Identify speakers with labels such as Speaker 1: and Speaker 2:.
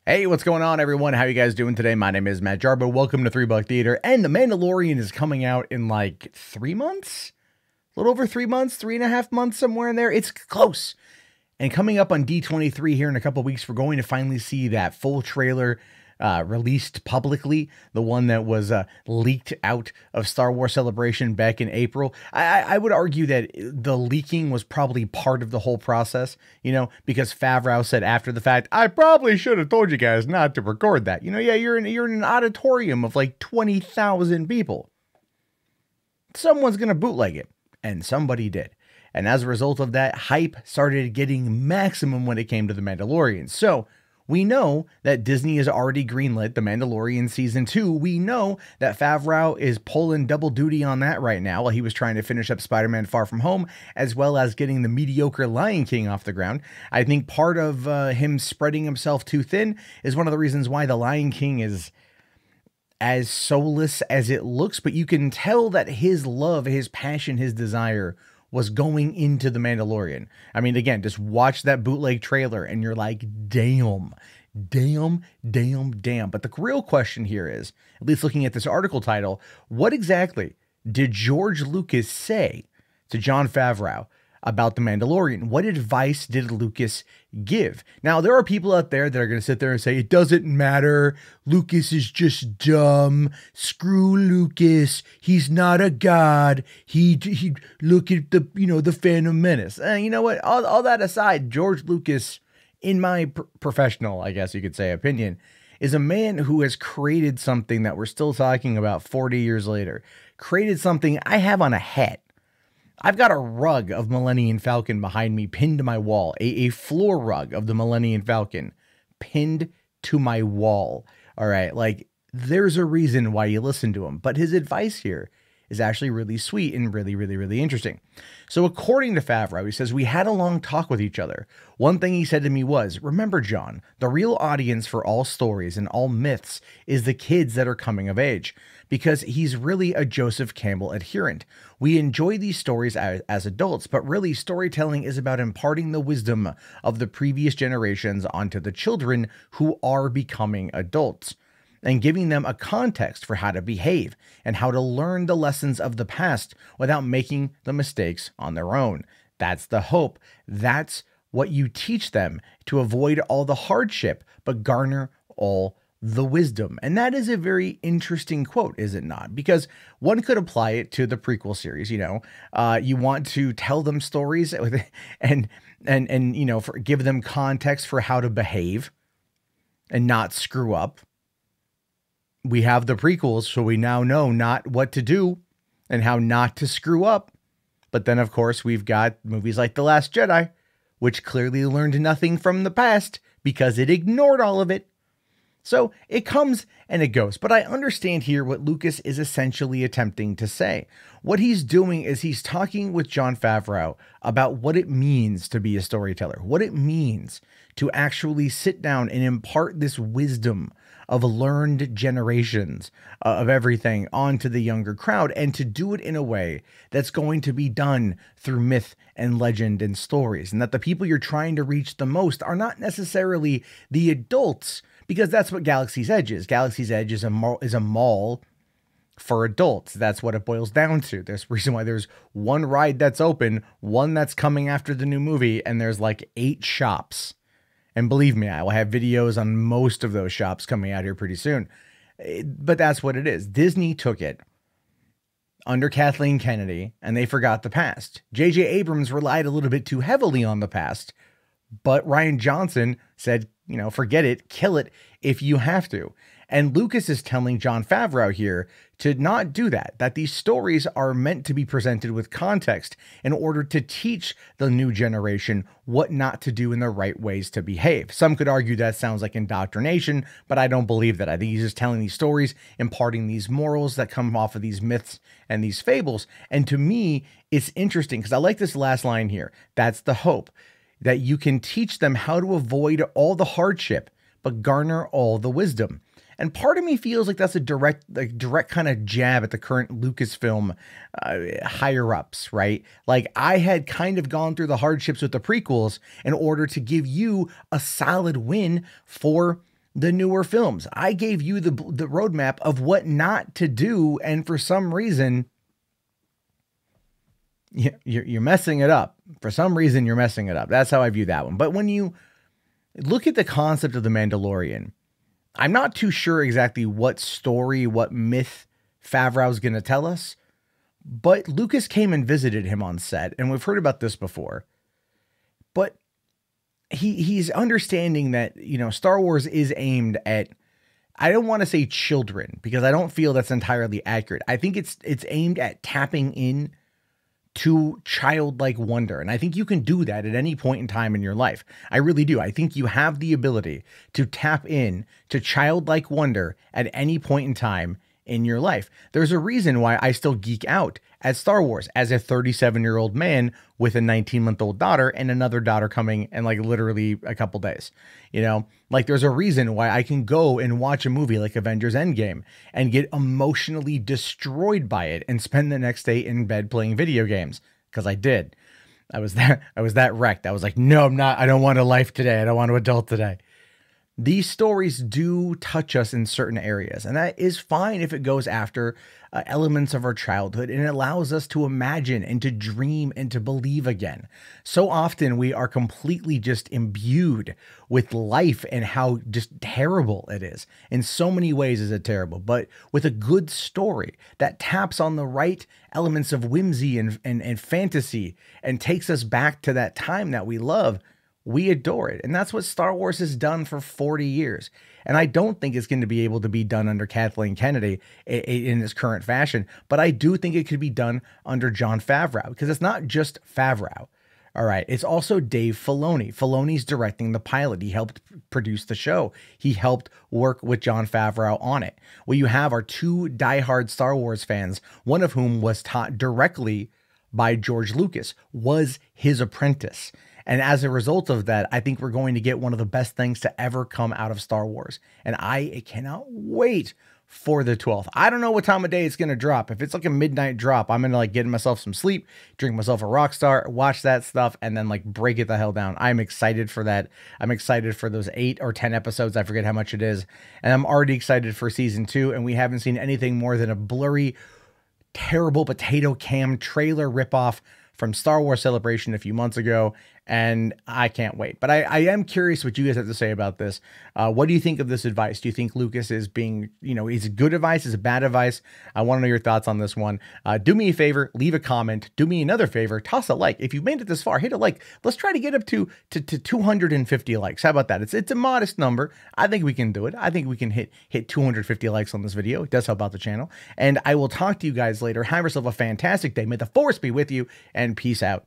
Speaker 1: Hey, what's going on, everyone? How you guys doing today? My name is Matt Jarbo. Welcome to $3 Theater. And The Mandalorian is coming out in like 3 months? A little over 3 months, 3.5 months, somewhere in there. It's close. And coming up on D23 here in a couple weeks, we're going to finally see that full trailer released publicly, the one that was leaked out of Star Wars Celebration back in April. I would argue that the leaking was probably part of the whole process, because Favreau said after the fact, I probably should have told you guys not to record that. Yeah, you're in an auditorium of like 20,000 people. Someone's going to bootleg it, and somebody did. And as a result of that, hype started getting maximum when it came to The Mandalorian. So we know that Disney has already greenlit The Mandalorian Season 2. We know that Favreau is pulling double duty on that right now while he was trying to finish up Spider-Man Far From Home, as well as getting the mediocre Lion King off the ground. I think part of him spreading himself too thin is one of the reasons why the Lion King is as soulless as it looks, but you can tell that his love, his passion, his desire was going into The Mandalorian. I mean, again, just watch that bootleg trailer and you're like, damn. But the real question here is, at least looking at this article title, what exactly did George Lucas say to Jon Favreau about The Mandalorian? What advice did Lucas give? Now, there are people out there that are going to sit there and say, it doesn't matter. Lucas is just dumb. Screw Lucas. He's not a god. He look at the Phantom Menace. You know what? All that aside, George Lucas, in my professional, I guess you could say, opinion, is a man who has created something that we're still talking about 40 years later. Created something I have on a hat. I've got a rug of Millennium Falcon behind me pinned to my wall, a floor rug of the Millennium Falcon pinned to my wall. All right, like there's a reason why you listen to him, but his advice here is actually really sweet and really interesting. So according to Favreau, he says, we had a long talk with each other. One thing he said to me was, remember, John, the real audience for all stories and all myths is the kids that are coming of age, because he's really a Joseph Campbell adherent. We enjoy these stories as adults, but really storytelling is about imparting the wisdom of the previous generations onto the children who are becoming adults, and giving them a context for how to behave and how to learn the lessons of the past without making the mistakes on their own. That's the hope. That's what you teach them, to avoid all the hardship, but garner all the wisdom. And that is a very interesting quote, is it not? Because one could apply it to the prequel series. You want to tell them stories and give them context for how to behave and not screw up. We have the prequels, so we now know not what to do and how not to screw up. But then, of course, we've got movies like The Last Jedi, which clearly learned nothing from the past because it ignored all of it. So it comes and it goes. But I understand here what Lucas is essentially attempting to say. What he's doing is he's talking with Jon Favreau about what it means to be a storyteller, what it means to actually sit down and impart this wisdom of learned generations of everything onto the younger crowd, and to do it in a way that's going to be done through myth and legend and stories, and that the people you're trying to reach the most are not necessarily the adults, because that's what Galaxy's Edge is. Galaxy's Edge is a mall for adults. That's what it boils down to. There's a reason why there's one ride that's open, one that's coming after the new movie, and there's like 8 shops. And believe me, I will have videos on most of those shops coming out here pretty soon. But that's what it is. Disney took it under Kathleen Kennedy, and they forgot the past. J.J. Abrams relied a little bit too heavily on the past, but Rian Johnson said, forget it, kill it if you have to. And Lucas is telling Jon Favreau here to not do that, that these stories are meant to be presented with context in order to teach the new generation what not to do in the right ways to behave. Some could argue that sounds like indoctrination, but I don't believe that. I think he's just telling these stories, imparting these morals that come off of these myths and these fables. And to me, it's interesting because I like this last line here. That's the hope, that you can teach them how to avoid all the hardship, but garner all the wisdom. And part of me feels like that's a direct kind of jab at the current Lucasfilm higher ups, right? Like, I had kind of gone through the hardships with the prequels in order to give you a solid win for the newer films. I gave you the roadmap of what not to do, and for some reason, you're messing it up. For some reason, you're messing it up. That's how I view that one. But when you look at the concept of the Mandalorian, I'm not too sure exactly what story, what myth Favreau's going to tell us, but Lucas came and visited him on set, and we've heard about this before. But he's understanding that, you know, Star Wars is aimed at, I don't want to say children, because I don't feel that's entirely accurate. I think it's aimed at tapping in to childlike wonder. And I think you can do that at any point in time in your life. I really do. I think you have the ability to tap in to childlike wonder at any point in time in your life. There's a reason why I still geek out at Star Wars as a 37-year-old man with a 19-month-old daughter and another daughter coming in like literally a couple days. You know, like there's a reason why I can go and watch a movie like Avengers Endgame and get emotionally destroyed by it and spend the next day in bed playing video games, because I did. I was that wrecked. I was like, no, I'm not. I don't want a life today. I don't want to adult today. These stories do touch us in certain areas, and that is fine if it goes after elements of our childhood and it allows us to imagine and to dream and to believe again. So often we are completely just imbued with life and how just terrible it is. In so many ways is it terrible, but with a good story that taps on the right elements of whimsy and fantasy and takes us back to that time that we love, we adore it. And that's what Star Wars has done for 40 years. And I don't think it's going to be able to be done under Kathleen Kennedy in its current fashion, but I do think it could be done under Jon Favreau, because it's not just Favreau. All right. It's also Dave Filoni. Filoni's directing the pilot. He helped produce the show. He helped work with Jon Favreau on it. What you have are two diehard Star Wars fans, one of whom was taught directly by George Lucas, was his apprentice. And as a result of that, I think we're going to get one of the best things to ever come out of Star Wars. And I cannot wait for the 12th. I don't know what time of day it's going to drop. If it's like a midnight drop, I'm going to like get myself some sleep, drink myself a Rockstar, watch that stuff, and then like break it the hell down. I'm excited for that. I'm excited for those 8 or 10 episodes. I forget how much it is. And I'm already excited for season 2. And we haven't seen anything more than a blurry, terrible potato cam trailer ripoff from Star Wars Celebration a few months ago, and I can't wait. But I am curious what you guys have to say about this. What do you think of this advice? Do you think Lucas is being, you know, is it good advice? Is it bad advice? I want to know your thoughts on this one. Do me a favor, leave a comment. Do me another favor, toss a like. If you've made it this far, hit a like. Let's try to get up to 250 likes. How about that? It's a modest number. I think we can do it. I think we can hit 250 likes on this video. It does help out the channel. And I will talk to you guys later. Have yourself a fantastic day. May the force be with you, and peace out.